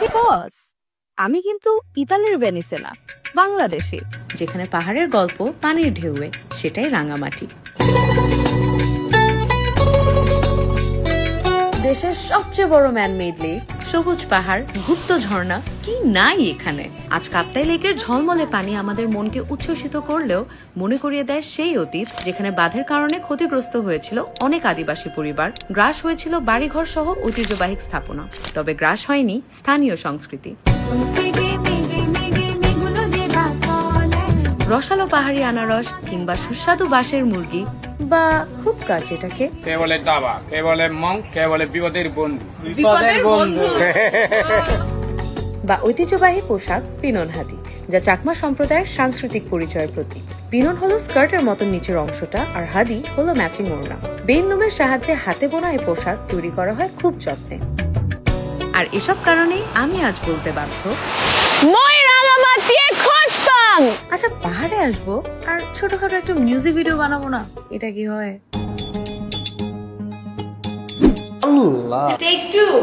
ওকে বস, আমি কিন্তু ইতালির ভেনিসে না, বাংলাদেশে, যেখানে পাহাড়ের গল্প পানির ঢেউয়ে, সেটাই রাঙামাটি। দেশের সবচেয়ে বড় ম্যানমেড লেক, সবুজ পাহাড়, গুপ্ত ঝর্ণা, কি নাই এখানে। আজ কাপ্তাই লেকের ঝলমলে পানি আমাদের মনকে উচ্ছ্বসিত করলেও মনে করিয়ে দেয় সেই অতীত যেখানে বাঁধের কারণে ক্ষতিগ্রস্ত হয়েছিল অনেক আদিবাসী পরিবার, গ্রাস হয়েছিল বাড়িঘর সহ ঐতিহ্যবাহী স্থাপনা, তবে গ্রাস হয়নি স্থানীয় সংস্কৃতি। রসালো পাহাড়ি আনারস কিংবা সুস্বাদু বাঁশের মুরগি বা হুক্কা, যেটাকে কে বলে দাবা, কে বলে মং, কে বলে বিপদের বন্ধু, বা ঐতিহ্যবাহী পোশাক পিনন হাদি, যা চাকমা সম্প্রদায়ের সাংস্কৃতিক পরিচয়ের প্রতীক। পিনন হলো স্কার্টের মতো নিচের অংশটা, আর হাদি হলো ম্যাচিং ওড়না। বেইন লুমের সাহায্যে হাতে বোনা এই পোশাক তৈরি করা হয় খুব যত্নে। আর এসব কারণেই আমি আজ বলতে বাধ্য, আচ্ছা পাহাড়ে আসবো আর ছোটখাটো একটা মিউজিক ভিডিও বানাবো না, এটা কি হয়? Take 2